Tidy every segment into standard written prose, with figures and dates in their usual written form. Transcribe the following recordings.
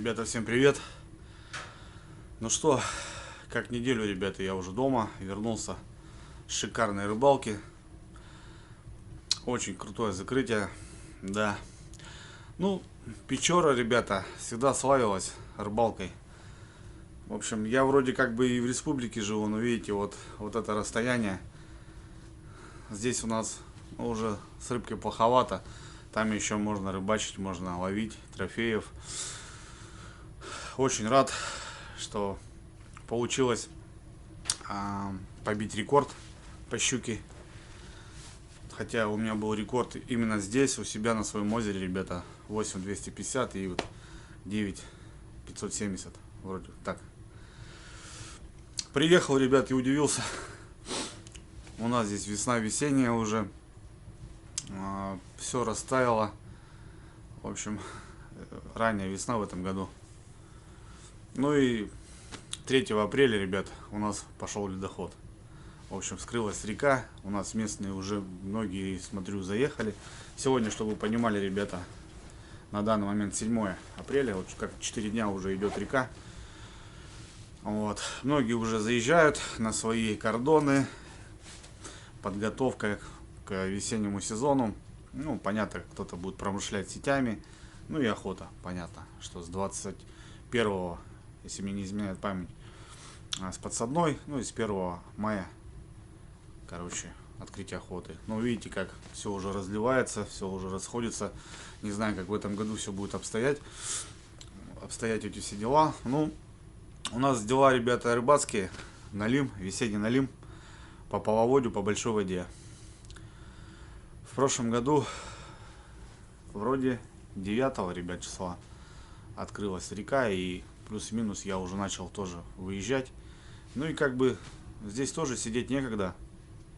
Ребята, всем привет! Ну что, как неделю, ребята, я уже дома, вернулся с шикарной рыбалки. Очень крутое закрытие, да. Ну, Печора, ребята, всегда славилась рыбалкой. В общем, я вроде как бы и в республике живу, но видите, вот это расстояние. Здесь у нас уже с рыбкой плоховато. Там еще можно рыбачить, можно ловить трофеев. Очень рад, что получилось побить рекорд по щуке. Хотя у меня был рекорд именно здесь, у себя на своем озере, ребята. 8250 и вот 9570. Вроде так. Приехал, ребят, и удивился. У нас здесь весна весенняя уже. Все растаяло. В общем, ранняя весна в этом году. Ну и 3 апреля, ребят, у нас пошел ледоход. В общем, вскрылась река. У нас местные уже многие, смотрю, заехали. Сегодня, чтобы вы понимали, ребята, на данный момент 7 апреля. Вот как 4 дня уже идет река. Вот. Многие уже заезжают на свои кордоны. Подготовка к весеннему сезону. Ну, понятно, кто-то будет промышлять сетями. Ну и охота, понятно, что с 21, если мне не изменяет память, с подсадной, ну и с 1 мая, короче, открытие охоты. Но видите, как все уже разливается, все уже расходится. Не знаю, как в этом году все будет обстоять эти все дела. Ну, у нас дела, ребята, рыбацкие. Налим, весенний налим по половодью, по большой воде. В прошлом году вроде 9, ребят, числа открылась река, и плюс-минус я уже начал тоже выезжать. Ну и как бы здесь тоже сидеть некогда.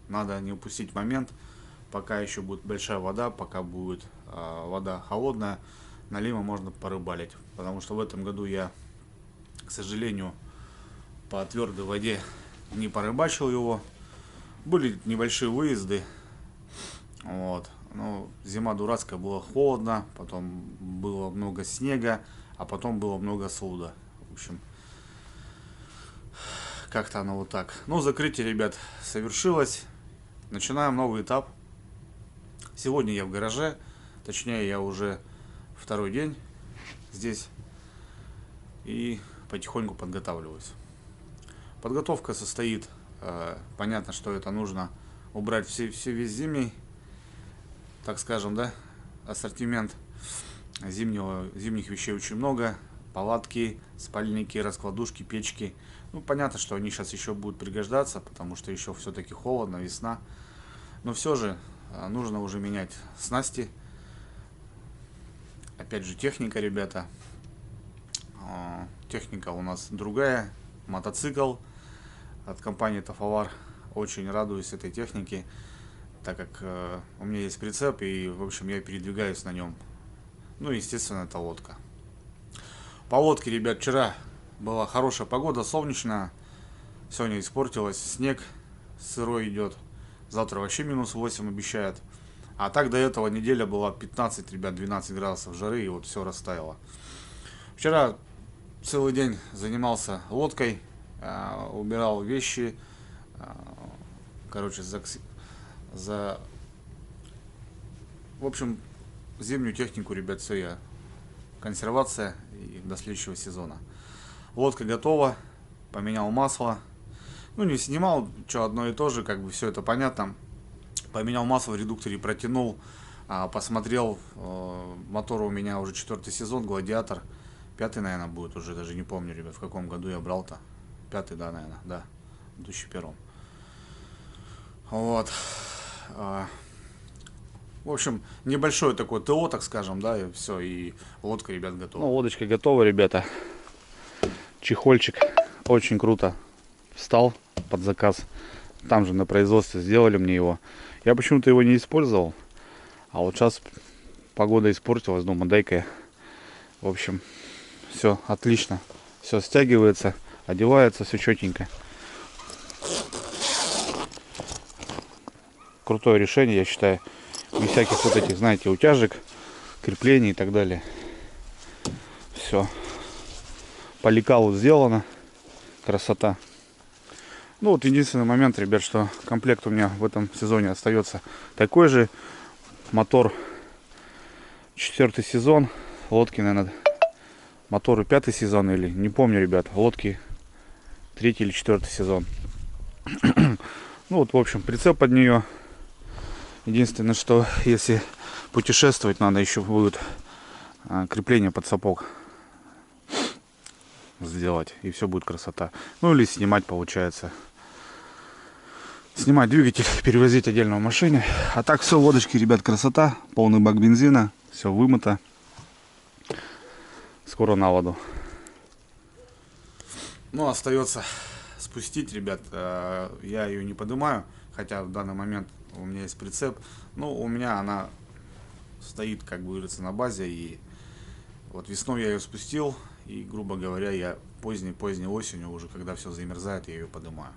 Надо не упустить момент, пока еще будет большая вода, пока будет вода холодная, налима можно порыбалить. Потому что в этом году я, к сожалению, по твердой воде не порыбачил его. Были небольшие выезды. Вот. Ну, зима дурацкая, было холодно, потом было много снега, а потом было много солода. В общем, как-то оно вот так. Ну, закрытие, ребят, совершилось. Начинаем новый этап. Сегодня я в гараже, точнее, я уже 2-й день здесь и потихоньку подготавливаюсь. Подготовка состоит, понятно, что это нужно убрать весь зимний, так скажем, да, ассортимент. Зимних вещей очень много. Палатки, спальники, раскладушки, печки. Ну, понятно, что они сейчас еще будут пригождаться, потому что еще все-таки холодно, весна. Но все же нужно уже менять снасти. Опять же, техника, ребята. Техника у нас другая. Мотоцикл от компании Тафовар. Очень радуюсь этой технике, так как у меня есть прицеп, и, в общем, я передвигаюсь на нем. Ну, естественно, это лодка. По лодке, ребят, вчера была хорошая погода, солнечная. Сегодня испортилась, снег сырой идет. Завтра вообще -8 обещают. А так до этого неделя была 15, ребят, 12 градусов жары, и вот все растаяло. Вчера целый день занимался лодкой, убирал вещи. Короче, в общем, зимнюю технику, ребят, все я. Консервация и до следующего сезона. Лодка готова. Поменял масло. Ну, не снимал, что одно и то же, как бы все это понятно. Поменял масло в редукторе, протянул. Посмотрел. Мотор у меня уже 4-й сезон, Гладиатор. 5-й, наверное, будет уже, даже не помню, ребят, в каком году я брал-то. 5-й, да, наверное, да. В 2001. Вот. В общем, небольшое такое ТО, так скажем, да, и все, и лодка, ребят, готова. Ну, лодочка готова, ребята. Чехольчик очень круто встал под заказ. Там же на производстве сделали мне его. Я почему-то его не использовал. А вот сейчас погода испортилась, думаю, дай-ка я. В общем, все отлично. Все стягивается, одевается, все четенько. Крутое решение, я считаю. Без всяких вот этих, знаете, утяжек, креплений и так далее. Все. По лекалу сделано. Красота. Ну вот единственный момент, ребят, что комплект у меня в этом сезоне остается такой же. Мотор 4-й сезон. Лодки, наверное, мотору 5-й сезон или не помню, ребят. Лодки 3-й или 4-й сезон. Ну вот, в общем, прицеп под нее. Единственное, что если путешествовать, надо еще будет крепление под сапог сделать, и все будет красота. Ну или снимать, получается, снимать двигатель, перевозить отдельно в машине. А так все, лодочки, ребят, красота, полный бак бензина, все вымыто, скоро на воду. Ну, остается спустить, ребят. Я ее не поднимаю, хотя в данный момент у меня есть прицеп. Ну, у меня она стоит, как говорится, на базе, и вот весной я ее спустил. И, грубо говоря, я поздней осенью, уже когда все замерзает, я ее поднимаю.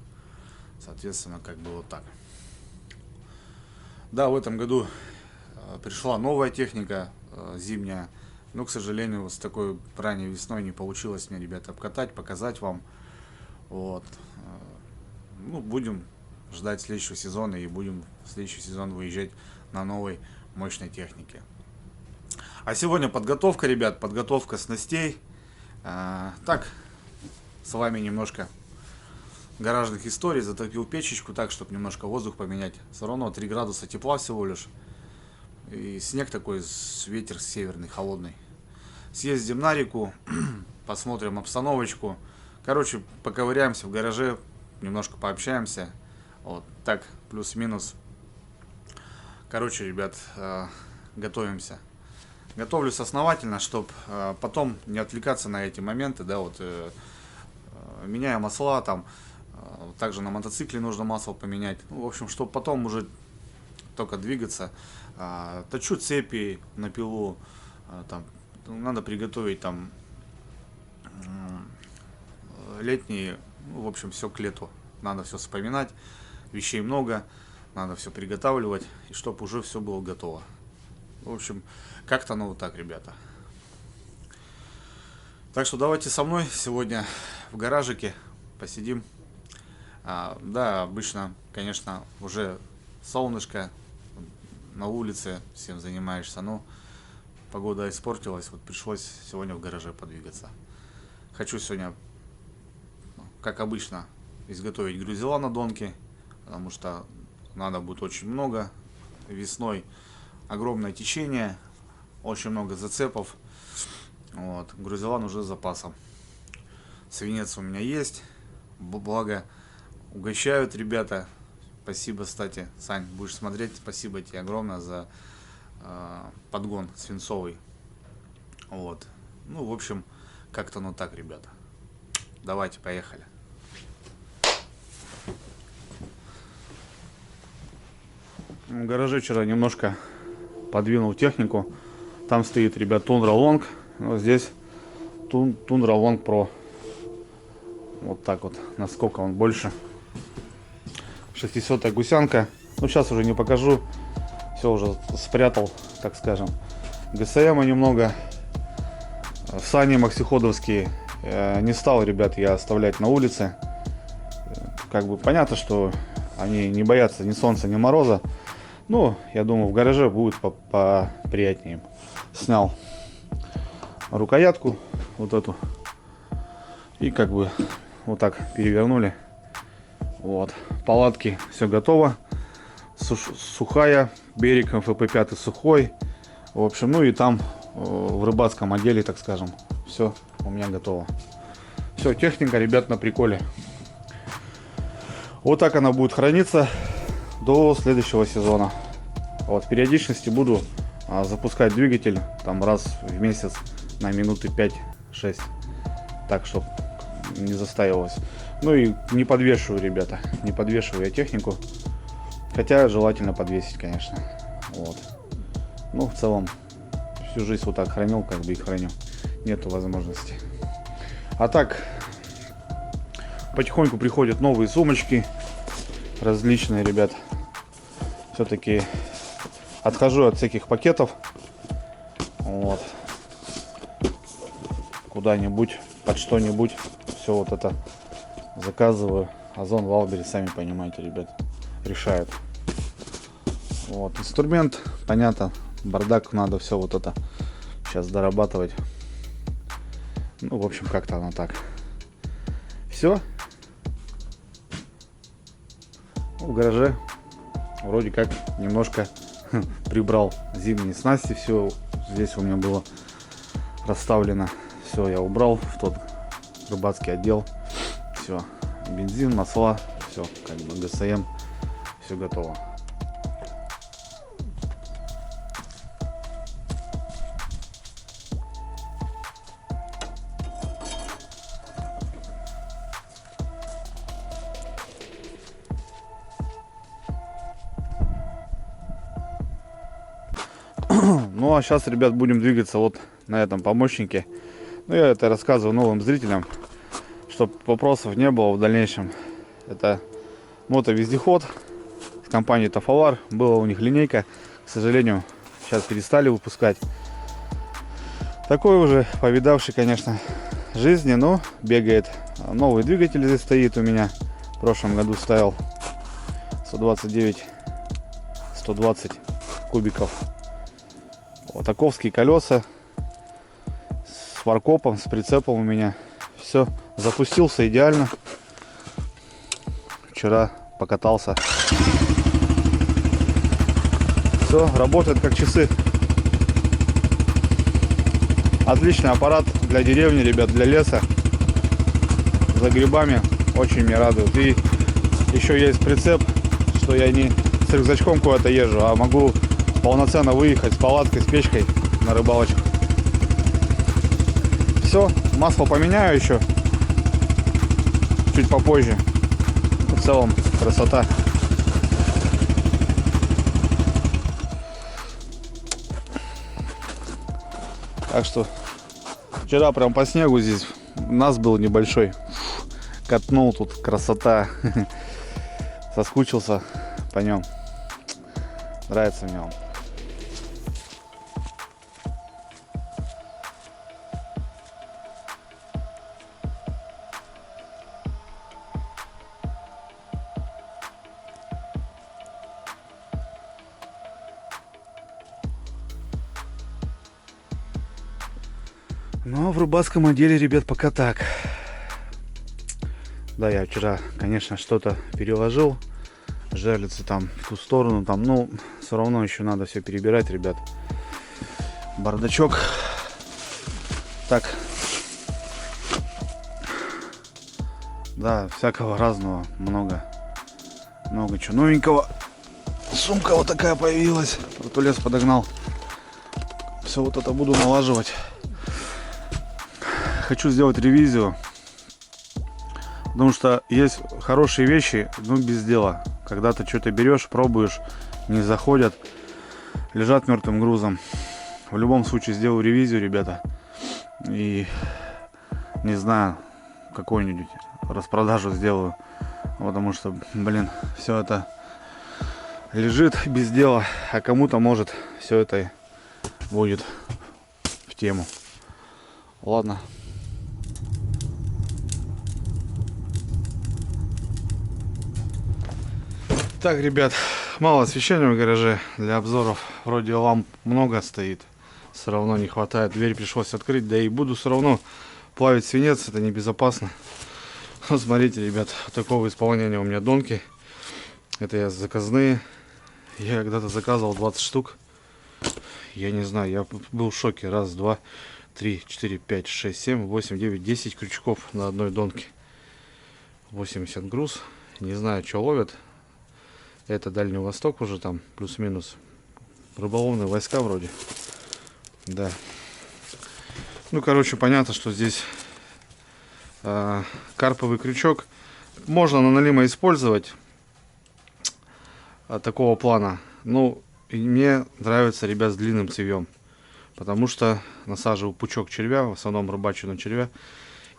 Соответственно, как бы вот так. Да, в этом году пришла новая техника зимняя. Но, к сожалению, вот с такой ранней весной не получилось мне, ребята, обкатать, показать вам. Вот. Ну, будем ждать следующего сезона и будем в следующий сезон выезжать на новой мощной технике. А сегодня подготовка, ребят, подготовка снастей. Так, с вами немножко гаражных историй. Затопил печечку так, чтобы немножко воздух поменять. Все равно 3 градуса тепла всего лишь. И снег такой, ветер северный, холодный. Съездим на реку, посмотрим обстановочку. Короче, поковыряемся в гараже, немножко пообщаемся. Вот так, плюс-минус. Короче, ребят, готовимся. Готовлюсь основательно, чтобы потом не отвлекаться на эти моменты, да, вот меняю масла, там, также на мотоцикле нужно масло поменять, ну, в общем, чтобы потом уже только двигаться. Точу цепи на пилу, там, надо приготовить там летние, ну, в общем, все к лету, надо все вспоминать, вещей много, надо все приготавливать, и чтобы уже все было готово. В общем, как-то ну вот так, ребята. Так что давайте со мной сегодня в гаражике посидим. Да, обычно, конечно, уже солнышко, на улице всем занимаешься, но погода испортилась, вот пришлось сегодня в гараже подвигаться. Хочу сегодня, как обычно, изготовить грузила на донке, потому что надо будет очень много. Весной огромное течение, очень много зацепов. Вот. Грузила нужны с запасом. Свинец у меня есть, благо угощают ребята. Спасибо, кстати, Сань, будешь смотреть, спасибо тебе огромное за подгон свинцовый. Вот. Ну, в общем, как-то ну так, ребята. Давайте, поехали. В гараже вчера немножко подвинул технику. Там стоит, ребят, Tundra Long. Вот здесь Tundra Long Pro. Вот так вот. Насколько он больше. 600-я гусянка. Ну, сейчас уже не покажу. Все уже спрятал, так скажем. ГСМ немного. Сани максиходовские. Не стал, ребят, я оставлять на улице. Как бы понятно, что они не боятся ни солнца, ни мороза. Ну, я думаю, в гараже будет поприятнее. Снял рукоятку вот эту. И как бы вот так перевернули. Вот. Палатки все готово. Сухая. Берег МФП-5 сухой. В общем, ну и там в рыбацком отделе, так скажем, все у меня готово. Все, техника, ребят, на приколе. Вот так она будет храниться до следующего сезона. Вот, в периодичности буду запускать двигатель там раз в месяц на минуты 5-6, так, чтобы не застаивалось. Ну и не подвешиваю, ребята, не подвешиваю я технику, хотя желательно подвесить, конечно. Вот. Ну, в целом всю жизнь вот так хранил, как бы и храню, нету возможности. А так потихоньку приходят новые сумочки различные, ребят. Все-таки отхожу от всяких пакетов. Вот. Куда-нибудь под что-нибудь все вот это заказываю. Озон, Валбери, сами понимаете, ребят, решают. Вот, инструмент, понятно, бардак, надо все вот это сейчас дорабатывать. Ну, в общем, как-то оно так. Все. В гараже вроде как немножко прибрал зимние снасти. Все здесь у меня было расставлено. Все я убрал в тот рыбацкий отдел. Все. Бензин, масла, все, как бы ГСМ, все готово. Ну а сейчас, ребят, будем двигаться вот на этом помощнике. Ну, я это рассказываю новым зрителям, чтобы вопросов не было в дальнейшем. Это мотовездеход с компании Тафалар. Была у них линейка, к сожалению, сейчас перестали выпускать. Такой уже повидавший, конечно, жизни, но бегает. Новый двигатель здесь стоит у меня. В прошлом году ставил 129-120 кубиков. Вот таковские колеса с фаркопом, с прицепом у меня. Все, запустился идеально. Вчера покатался. Все, работает как часы. Отличный аппарат для деревни, ребят, для леса. За грибами очень меня радует. И еще есть прицеп, что я не с рюкзачком куда-то езжу, а могу полноценно выехать с палаткой, с печкой на рыбалочку. Все, масло поменяю еще чуть попозже. В целом красота. Так что вчера прям по снегу здесь нас был небольшой. Катнул, тут красота. Соскучился по нем. Нравится мне он. Но в рыбацком отделе, ребят, пока так. Да, я вчера, конечно, что-то переложил. Жерлицы там в ту сторону, там, ну, все равно еще надо все перебирать, ребят. Бардачок. Так. Да, всякого разного, много чего новенького. Сумка вот такая появилась. Протулес подогнал. Все вот это буду налаживать. Хочу сделать ревизию, потому что есть хорошие вещи, но без дела. Когда ты что-то берешь, пробуешь, не заходят, лежат мертвым грузом. В любом случае сделаю ревизию, ребята, и не знаю, какую-нибудь распродажу сделаю, потому что, блин, все это лежит без дела, а кому-то может все это будет в тему. Ладно. Так, ребят, мало освещения в гараже для обзоров. Вроде ламп много стоит, все равно не хватает. Дверь пришлось открыть, да и буду все равно плавить свинец, это небезопасно. Вот смотрите, ребят, такого исполнения у меня донки. Это я заказные. Я когда-то заказывал 20 штук. Я не знаю, я был в шоке. Раз, два, 3, 4, 5, 6, 7, 8, 9, 10 крючков на одной донке. 80 груз. Не знаю, что ловят. Это Дальний Восток уже там, плюс-минус. Рыболовные войска вроде. Да. Ну, короче, понятно, что здесь карповый крючок. Можно на налима использовать такого плана. Ну, и мне нравится, ребят, с длинным цевьем. Потому что насаживаю пучок червя, в основном рыбачу на червя,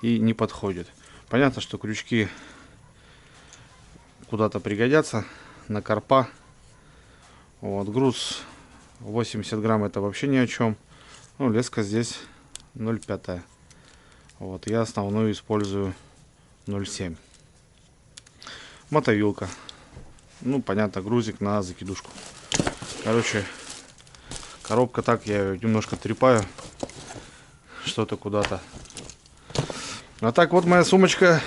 и не подходит. Понятно, что крючки куда-то пригодятся. На карпа. Вот, груз 80 грамм, это вообще ни о чем. Ну, леска здесь 0,5. Вот, я основную использую 0,7. Мотовилка. Ну, понятно, грузик на закидушку. Короче, коробка так, я ее немножко трепаю. Что-то куда-то. А так вот моя сумочка.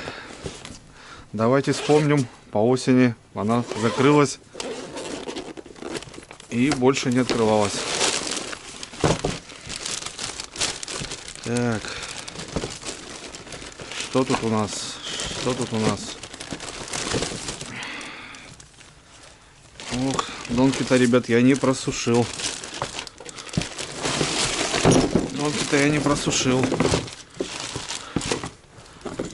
Давайте вспомним. По осени она закрылась. И больше не открывалась. Так. Что тут у нас? Что тут у нас? Ох, донки-то, ребят, я не просушил. Донки-то я не просушил.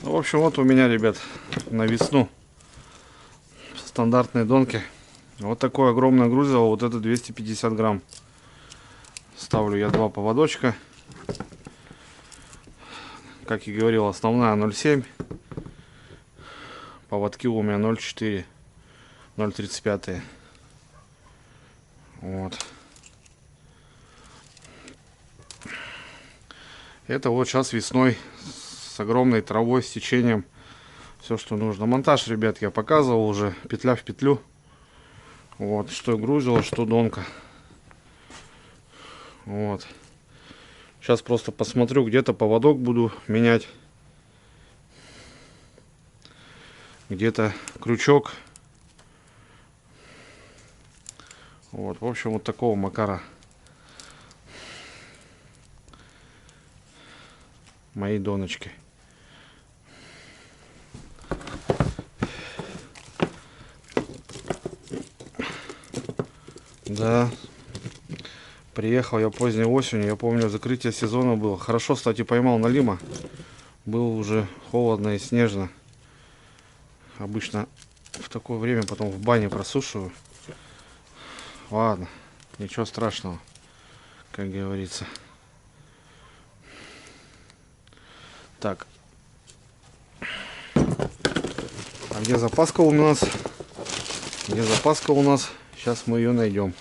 Ну, в общем, вот у меня, ребят, на весну стандартные донки. Вот такое огромное грузило. Вот это 250 грамм. Ставлю я 2 поводочка. Как и говорил, основная 0,7. Поводки у меня 0,4, 0,35. Вот. Это вот сейчас весной с огромной травой, с течением. Все, что нужно. Монтаж, ребят, я показывал уже. Петля в петлю. Вот. Что грузило, что донка. Вот. Сейчас просто посмотрю, где-то поводок буду менять. Где-то крючок. Вот, в общем, вот такого макара мои доночки. Да, приехал я поздней осенью. Я помню, закрытие сезона было. Хорошо, кстати, поймал налима. Было уже холодно и снежно. Обычно в такое время потом в бане просушиваю. Ладно, ничего страшного, как говорится. Так. А где запаска у нас? Где запаска у нас? Сейчас мы ее найдем.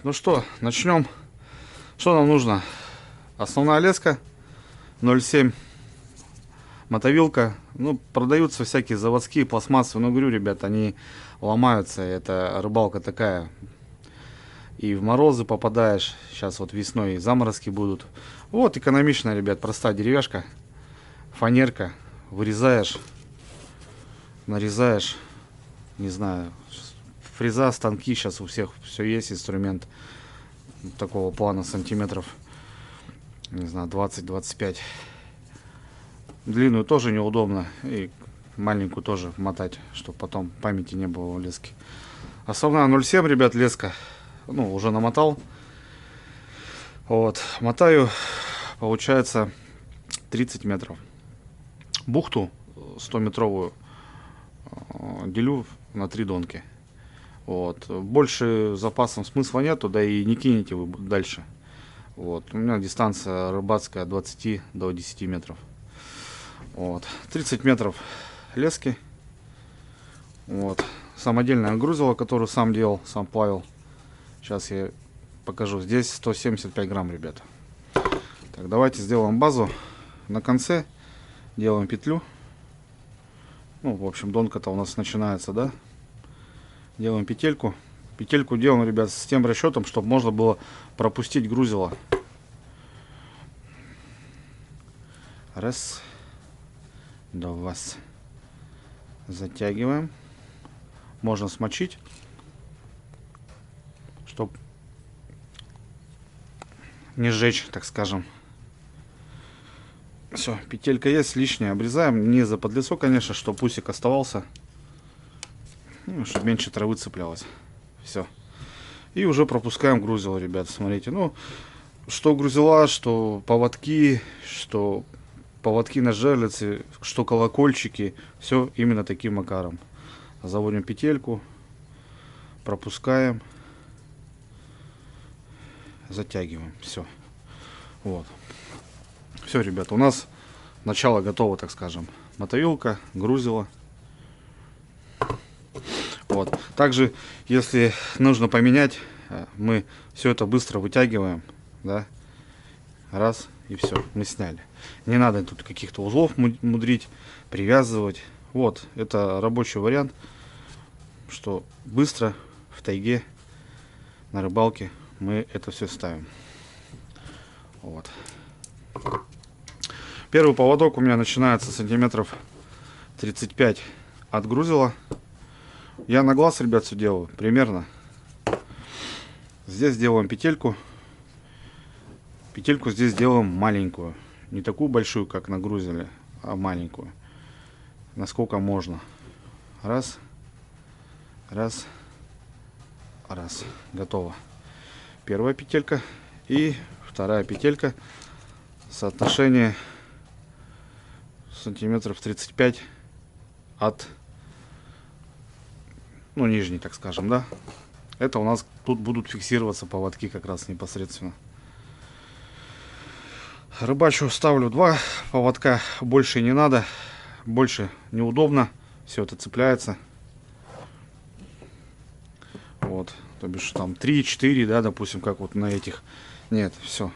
Ну что, начнем. Что нам нужно? Основная леска 0,7, мотовилка. Ну, продаются всякие заводские пластмассы. Но говорю, ребят, они ломаются. Это рыбалка такая. И в морозы попадаешь. Сейчас вот весной заморозки будут. Вот экономичная, ребят, простая деревяшка. Фанерка. Вырезаешь, нарезаешь. Не знаю. Фреза, станки, сейчас у всех все есть, инструмент такого плана сантиметров, не знаю, 20-25. Длинную тоже неудобно, и маленькую тоже мотать, чтобы потом памяти не было у лески. Основная 0,7, ребят, леска. Ну, уже намотал. Вот, мотаю, получается, 30 метров. Бухту 100-метровую делю на 3 донки. Вот. Больше запасом смысла нету, да и не кинете вы дальше. Вот. У меня дистанция рыбацкая от 20 до 10 метров. Вот. 30 метров лески. Вот. Самодельное грузило, которое сам делал, сам плавил. Сейчас я покажу. Здесь 175 грамм, ребята. Так, давайте сделаем базу. На конце делаем петлю. Ну, в общем, донка-то у нас начинается, да? Делаем петельку. Петельку делаем, ребят, с тем расчетом, чтобы можно было пропустить грузило. Раз. Два. Затягиваем. Можно смочить, чтобы не сжечь, так скажем. Все, петелька есть, лишнее обрезаем. Не за подлицо, конечно, чтобы усик оставался. Ну, чтобы меньше травы цеплялось. Все. И уже пропускаем грузило, ребята, смотрите. Ну, что грузила, что поводки на жерлице, что колокольчики. Все именно таким макаром. Заводим петельку. Пропускаем. Затягиваем. Все. Вот. Все, ребята, у нас начало готово, так скажем. Мотовилка, грузило. Вот. Также, если нужно поменять, мы все это быстро вытягиваем, да, раз, и все, мы сняли. Не надо тут каких-то узлов мудрить, привязывать. Вот, это рабочий вариант, что быстро в тайге, на рыбалке мы это все ставим. Вот. Первый поводок у меня начинается сантиметров 35 от грузила. Я на глаз, ребят, все делаю примерно. Здесь делаем петельку. Петельку здесь делаем маленькую. Не такую большую, как на грузиле, а маленькую. Насколько можно. Раз. Раз. Раз. Готово. Первая петелька. И вторая петелька. Соотношение сантиметров 35 от, ну, нижней, так скажем, да. Это у нас тут будут фиксироваться поводки как раз непосредственно. Рыбачу ставлю 2 поводка, больше не надо, больше неудобно, все это цепляется. Вот, то бишь там 3-4, да, допустим, как вот на этих. Нет, все.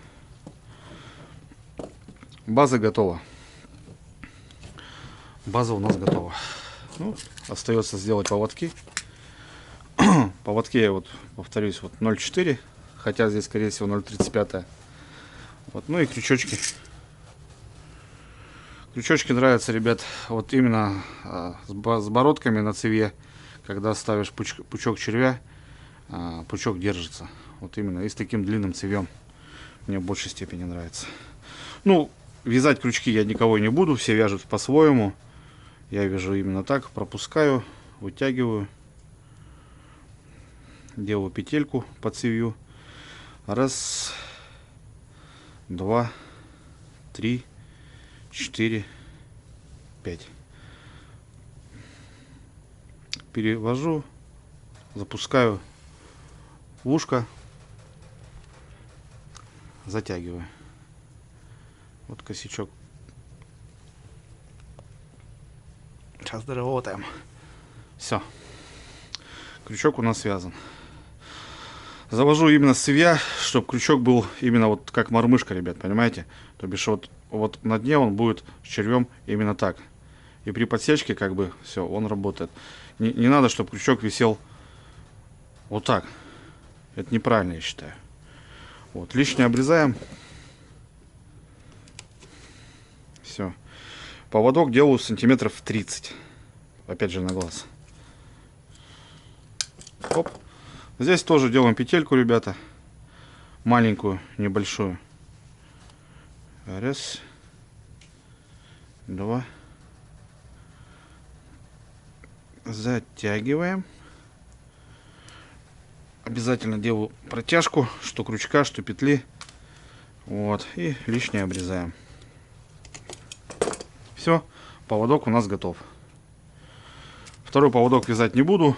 База готова. База у нас готова. Ну, остается сделать поводки. Поводки я вот, повторюсь, вот 0,4, хотя здесь, скорее всего, 0,35. Вот, ну и крючочки. Крючочки нравятся, ребят, вот именно с бородками на цевье, когда ставишь пучок червя, пучок держится. Вот именно и с таким длинным цевьем мне в большей степени нравится. Ну, вязать крючки я никого не буду, все вяжут по-своему. Я вяжу именно так, пропускаю, вытягиваю, делаю петельку по цевью. Раз, два, три, 4, 5. Перевожу, запускаю в ушко, затягиваю. Вот косячок. Сейчас доработаем. Все. Крючок у нас связан. Завожу именно с цевья, чтобы крючок был именно вот как мормышка, ребят, понимаете? То бишь вот на дне он будет с червем именно так. И при подсечке как бы все, он работает. Не надо, чтобы крючок висел вот так. Это неправильно, я считаю. Вот, лишнее обрезаем. Все. Поводок делаю сантиметров 30. Опять же на глаз. Оп. Здесь тоже делаем петельку, ребята. Маленькую, небольшую. Раз. Два. Затягиваем. обязательно делаю протяжку, что крючка, что петли. Вот, и лишнее обрезаем. Все, поводок у нас готов. Второй поводок вязать не буду.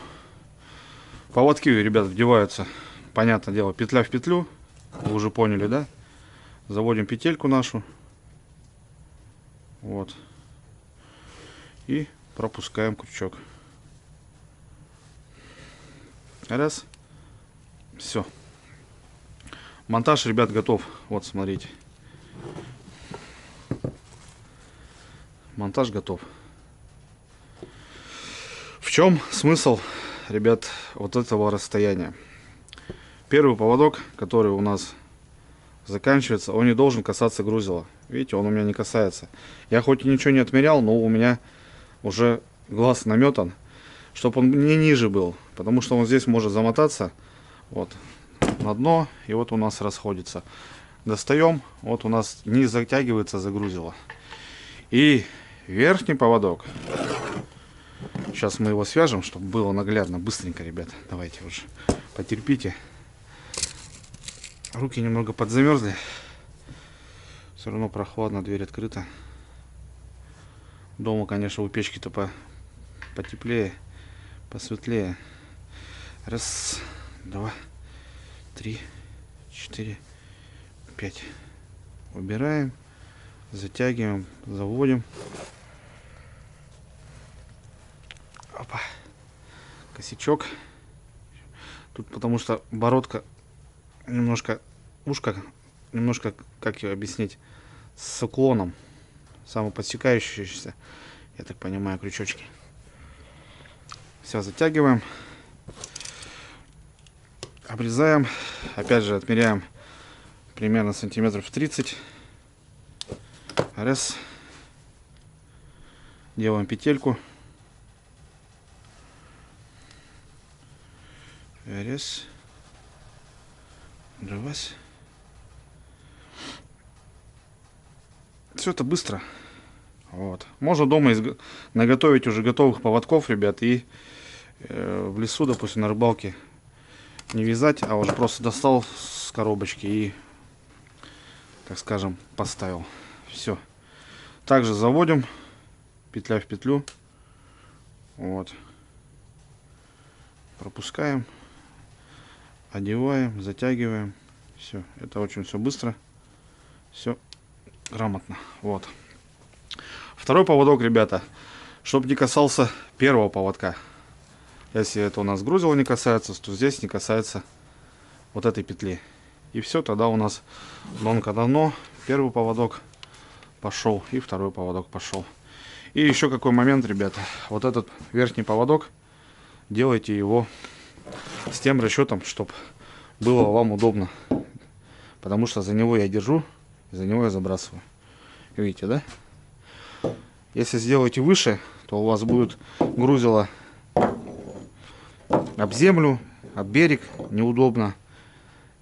Поводки, ребят, вдеваются, понятное дело, петля в петлю. Вы уже поняли, да? Заводим петельку нашу. Вот. И пропускаем крючок. Раз. Все. Монтаж, ребят, готов. Вот, смотрите. Монтаж готов. В чем смысл, ребят, вот этого расстояния? Первый поводок, который у нас заканчивается, он не должен касаться грузила. Видите, он у меня не касается. Я хоть и ничего не отмерял, но у меня уже глаз наметан, чтобы он не ниже был, потому что он здесь может замотаться вот на дно, и вот у нас расходится. Достаем, вот у нас не затягивается за грузило. И верхний поводок, сейчас мы его свяжем, чтобы было наглядно, быстренько, ребят. Давайте уже потерпите. Руки немного подзамерзли. Все равно прохладно, дверь открыта. Дома, конечно, у печки-то потеплее, посветлее. Раз, два, три, четыре, пять. Убираем, затягиваем, заводим. Опа. Косячок. Тут потому что бородка немножко, ушко немножко, как ее объяснить, с уклоном, самоподсекающиеся, я так понимаю, крючочки. Все, затягиваем, обрезаем, опять же отмеряем примерно сантиметров 30. Раз, делаем петельку. Раз, два. Все это быстро. Вот. Можно дома наготовить уже готовых поводков, ребят, и в лесу, допустим, на рыбалке не вязать, а уже просто достал с коробочки и, так скажем, поставил. Все. Также заводим петля в петлю. Вот. Пропускаем, одеваем, затягиваем. Все. Это очень все быстро. Все грамотно. Вот. Второй поводок, ребята, чтобы не касался первого поводка. Если это у нас грузило не касается, то здесь не касается вот этой петли. И все, тогда у нас донка давно. Первый поводок пошел и второй поводок пошел. И еще какой момент, ребята. Вот этот верхний поводок, делайте его с тем расчетом, чтобы было вам удобно. Потому что за него я держу, за него я забрасываю. Видите, да? Если сделаете выше, то у вас будет грузило об землю, об берег, неудобно.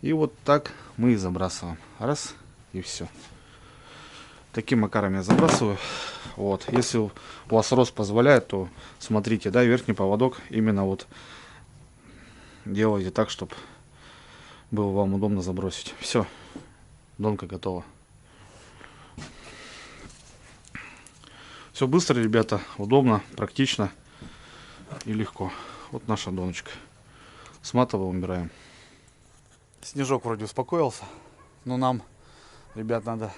И вот так мы и забрасываем. Раз, и все. Таким макаром я забрасываю. Вот. Если у вас рост позволяет, то смотрите, да, верхний поводок именно вот делайте так, чтобы было вам удобно забросить. Все, донка готова. Все быстро, ребята, удобно, практично и легко. Вот наша доночка. Сматываем, убираем. Снежок вроде успокоился, но нам, ребят, надо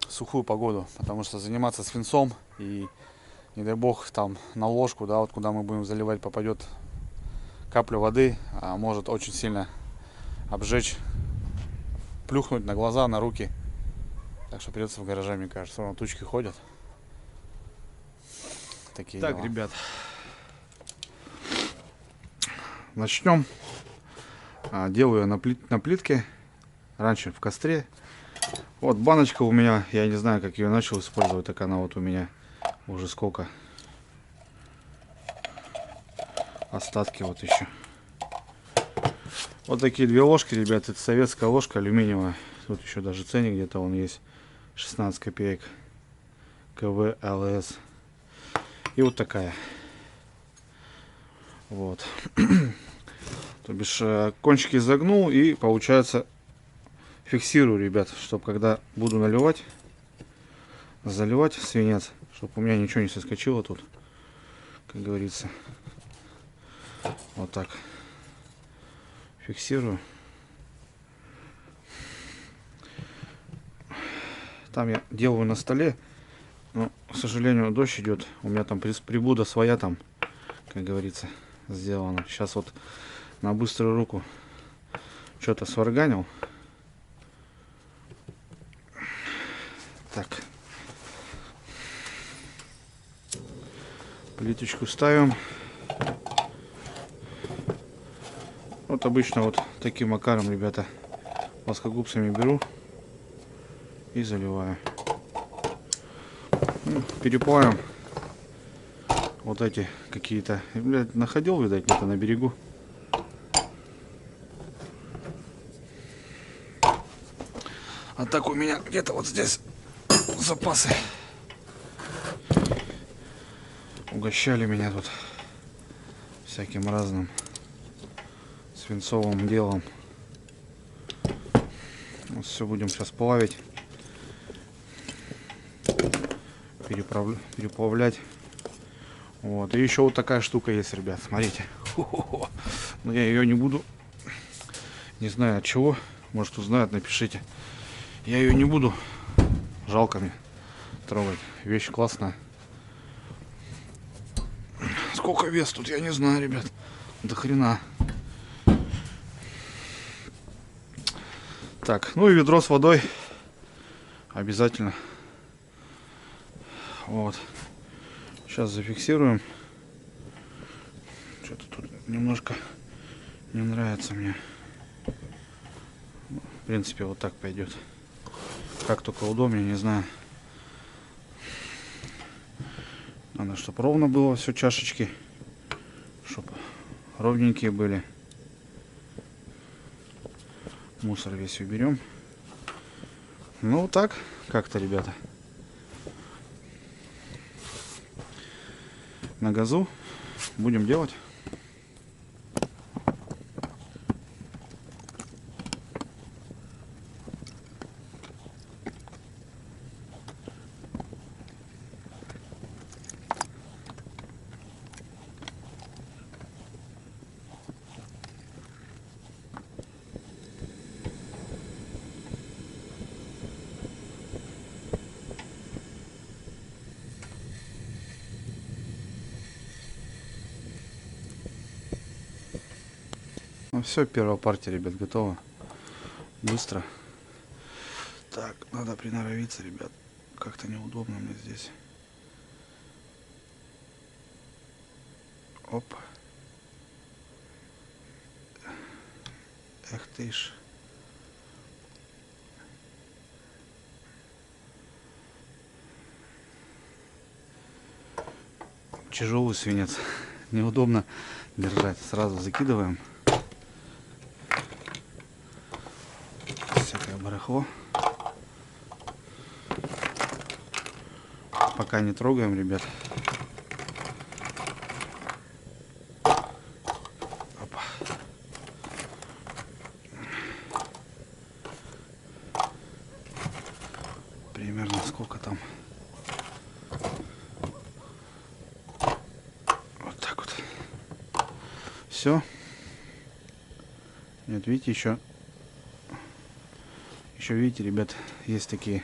сухую погоду, потому что заниматься свинцом и, не дай бог, там на ложку, да, вот куда мы будем заливать, попадет капля воды, а может очень сильно обжечь, плюхнуть на глаза, на руки. Так что придется в гараже, мне кажется. Вон тучки ходят. Такие так, дела. Ребят. Начнем. Делаю на плитке. Раньше в костре. Вот баночка у меня. Я не знаю, как ее начал использовать. Так она вот у меня уже сколько. Остатки вот еще. Вот такие две ложки, ребят. Это советская ложка алюминиевая. Тут еще даже ценник где-то он есть. 16 копеек. КВ ЛС. И вот такая. Вот. То бишь кончики загнул и получается фиксирую, ребят, чтобы когда буду наливать, заливать свинец, чтобы у меня ничего не соскочило тут, как говорится. Вот так фиксирую. Там я делаю на столе, но, к сожалению, дождь идет. У меня там прибуда своя там, как говорится, сделана. Сейчас вот на быструю руку что-то сварганил. Так. Плиточку ставим. Вот обычно вот таким макаром, ребята, плоскогубцами беру и заливаю. Ну, переплавим вот эти какие-то, находил, видать, где-то на берегу. А так у меня где-то вот здесь запасы. Угощали меня тут всяким разным свинцовым делом. Вот все будем сейчас плавить, переплавлять. Вот. И еще вот такая штука есть, ребят, смотрите. Но я ее не буду, не знаю от чего, может узнают, напишите. Я ее не буду, жалко мне трогать, вещь классная. Сколько вес тут, я не знаю, ребят, до хрена. Так, ну и ведро с водой обязательно. Вот. Сейчас зафиксируем. Что-то тут немножко не нравится мне. В принципе, вот так пойдет. Как только удобнее, не знаю. Надо, чтобы ровно было все, чашечки. Чтобы ровненькие были. Мусор весь уберем. Ну, вот так как-то, ребята. На газу будем делать. Ну все, первая партия, ребят, готова. Быстро. Так, надо приноровиться, ребят. Как-то неудобно мне здесь. Оп. Эх ты ж. Тяжелый свинец. Неудобно держать. Сразу закидываем. Всякое барахло. Пока не трогаем, ребят. Опа. Примерно сколько там? Вот так вот. Все. Нет, видите, еще видите, ребят, есть такие.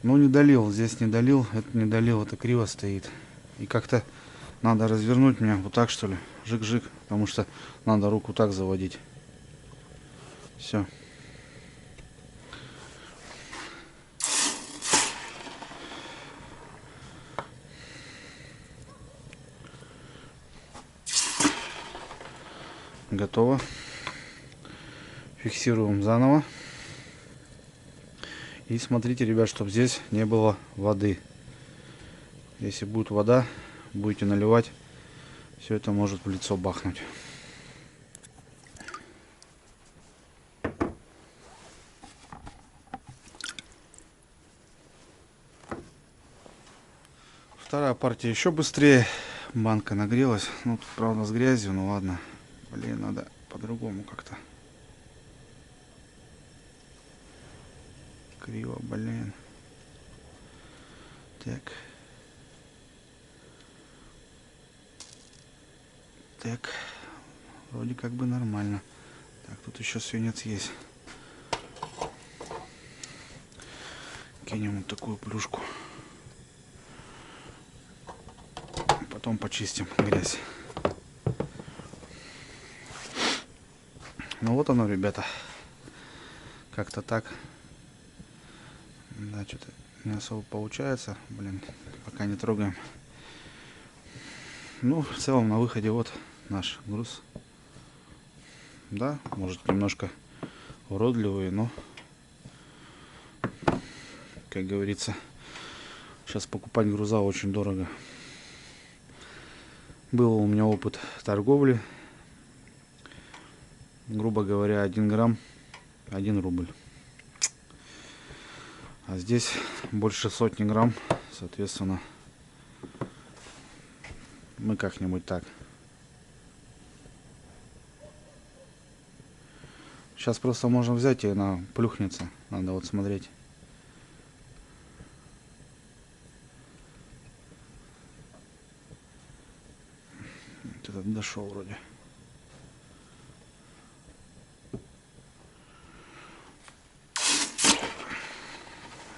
Ну, не долил, здесь не долил, это не долил, это криво стоит. И как-то надо развернуть меня вот так, что ли, жик-жик, потому что надо руку так заводить. Все. Готово. Фиксируем заново. И смотрите, ребят, чтобы здесь не было воды. Если будет вода, будете наливать, все это может в лицо бахнуть. Вторая партия еще быстрее. Банка нагрелась. Ну, тут, правда, с грязью, ну ладно. Блин, надо по-другому как-то. Криво, блин. Так. Так. Вроде как бы нормально. Так, тут еще свинец есть. Кинем вот такую плюшку. Потом почистим грязь. Ну вот оно, ребята. Как-то так. Да, что-то не особо получается. Блин, пока не трогаем. Ну, в целом на выходе вот наш груз. Да, может немножко уродливый, но, как говорится, сейчас покупать груза очень дорого. Был у меня опыт торговли. Грубо говоря, 1 грамм 1 рубль. А здесь больше сотни грамм, соответственно, мы как-нибудь так. Сейчас просто можно взять, и она плюхнется. Надо вот смотреть. Вот этот дошел вроде.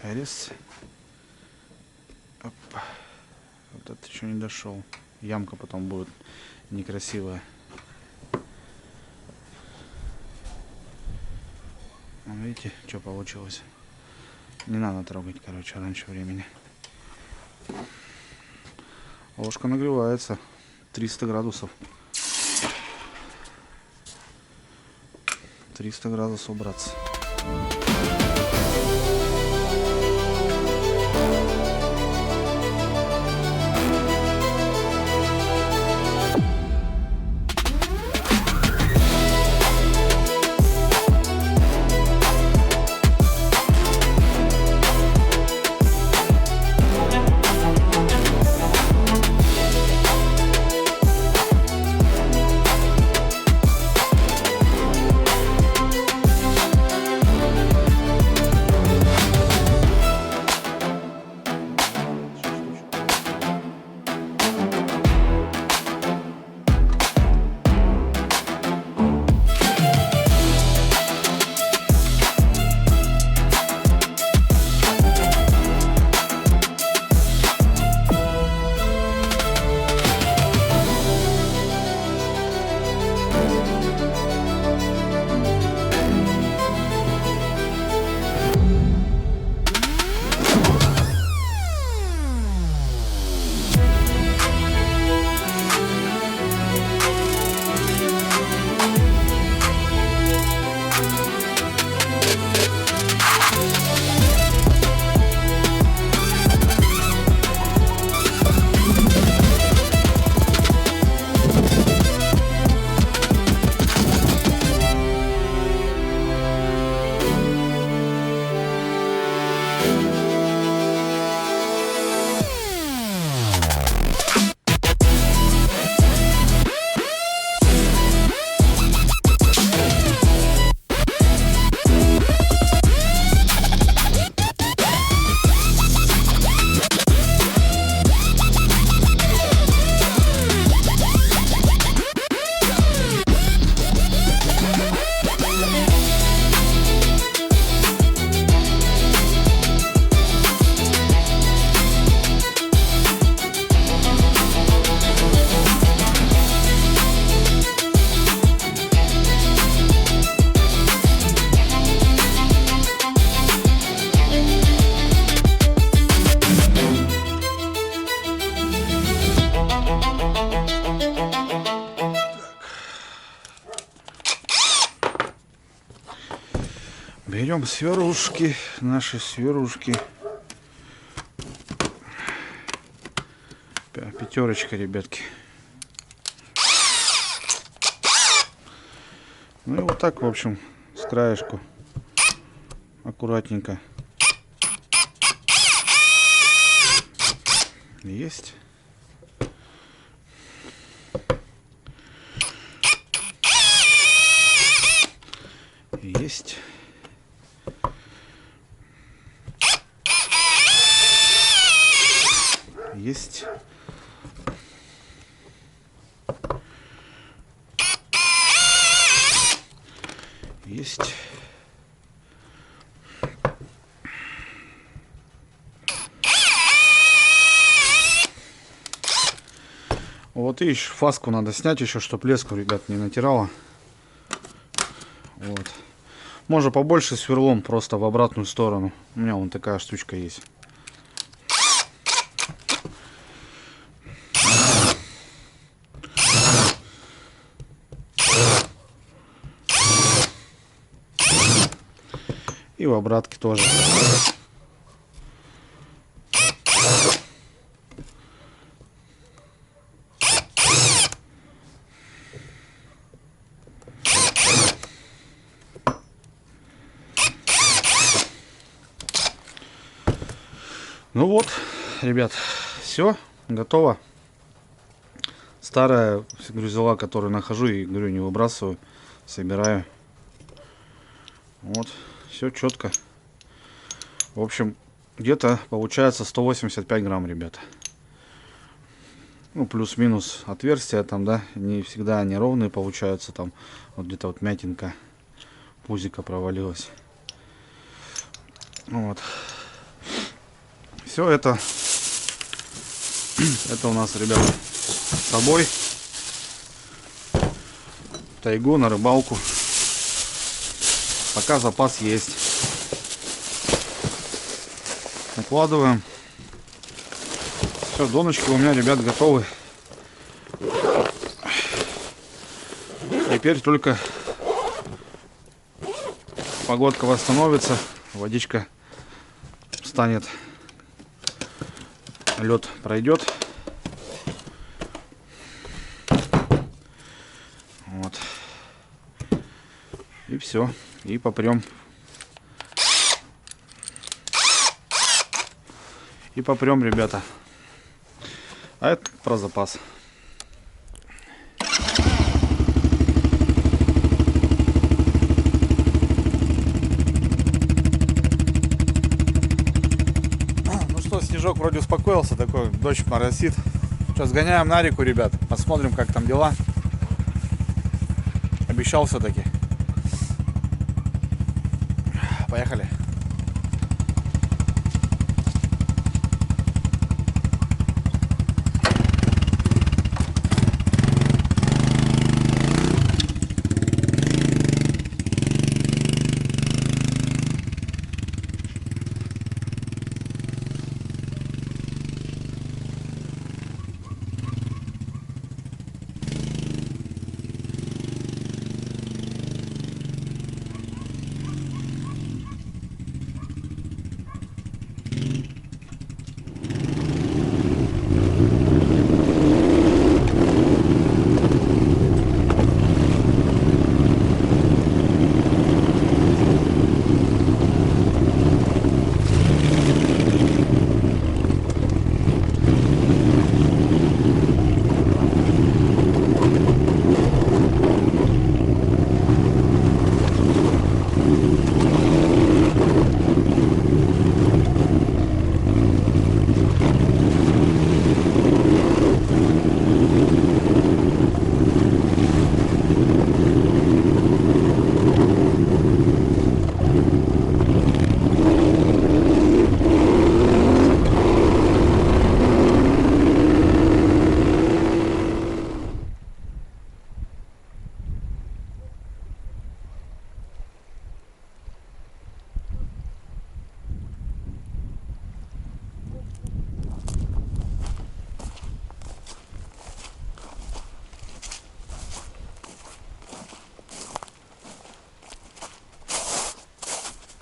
Раз. Опа. Вот это еще не дошел. Ямка потом будет некрасивая. Видите, что получилось? Не надо трогать, короче, раньше времени. Ложка нагревается 300 градусов. 300 градусов, братцы. Берем сверлушки, наши сверлушки. Пятерочка, ребятки. Ну и вот так, в общем, с краешку. Аккуратненько. Есть. Есть. Есть. Вот и еще фаску надо снять еще, чтобы леску, ребят, не натирала. Вот. Можно побольше сверлом, просто в обратную сторону. У меня вон такая штучка есть. И в обратке тоже. Ну вот, ребят, все, готово. Старая грузила, которую нахожу и, говорю, не выбрасываю, собираю. Вот, все четко. В общем, где-то получается 185 грамм, ребята. Ну, плюс-минус отверстия там, да, не всегда они ровные получаются. Там вот где-то вот мятинка, пузика провалилась. Вот. Все это у нас, ребята, с собой в тайгу, на рыбалку. Пока запас есть. Накладываем. Все, донышки у меня, ребят, готовы. Теперь только погодка восстановится, водичка станет, лед пройдет. Вот. И все. И попрем. И попрем, ребята. А это про запас. Ну что, снежок вроде успокоился, такой дождь моросит. Сейчас гоняем на реку, ребят. Посмотрим, как там дела. Обещал все-таки. Поехали.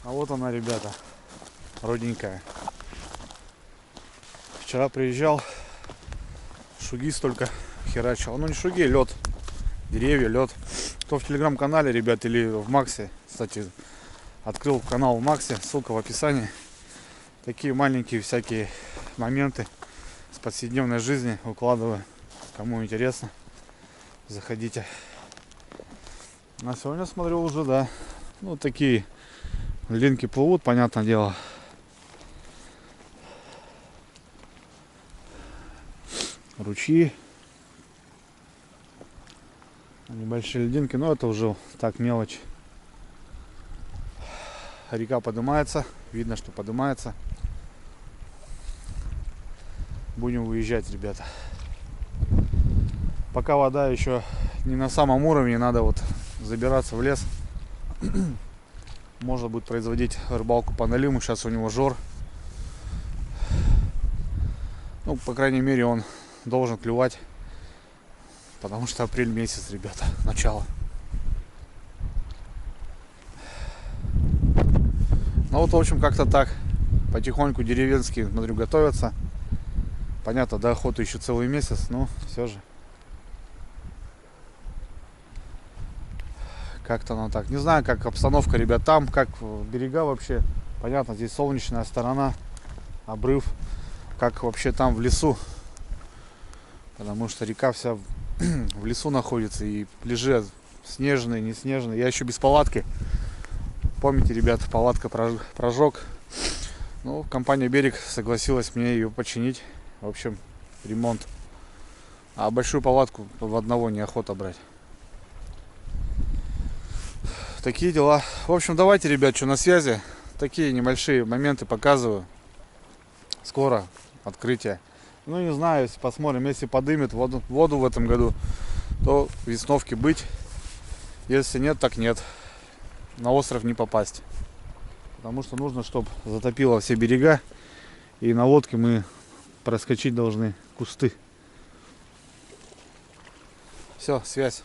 А вот она, ребята, родненькая. Вчера приезжал, шугис только херачил. Ну не шуги, лед. Деревья, лед. Кто в телеграм-канале, ребят, или в Максе, кстати, открыл канал в Максе, ссылка в описании. Такие маленькие всякие моменты с повседневной жизни выкладываю. Кому интересно, заходите. А сегодня смотрю уже, да, ну такие линки плывут, понятное дело. ручьи, небольшие льдинки, но это уже так мелочь. Река поднимается, видно, что поднимается. Будем выезжать, ребята. Пока вода еще не на самом уровне, надо вот забираться в лес. Можно будет производить рыбалку по налиму. Сейчас у него жор. Ну, по крайней мере, он должен клевать. Потому что апрель месяц, ребята, начало. Ну вот, в общем, как-то так. Потихоньку деревенские, смотрю, готовятся. Понятно, до охоты еще целый месяц, но все же. Как-то оно так. Не знаю, как обстановка, ребят, там, как берега вообще. Понятно, здесь солнечная сторона, обрыв. Как вообще там в лесу. Потому что река вся в лесу находится. И пляжи снежные, не снежные. Я еще без палатки. Помните, ребят, палатка прожег. Ну, компания «Берег» согласилась мне ее починить. В общем, ремонт. А большую палатку в одного неохота брать. Такие дела. В общем, давайте, ребят, что на связи. Такие небольшие моменты показываю. Скоро открытие. Ну, не знаю, если посмотрим, если подымет воду в этом году, то весновки быть. Если нет, так нет. На остров не попасть. Потому что нужно, чтобы затопило все берега. И на лодке мы проскочить должны кусты. Все, связь.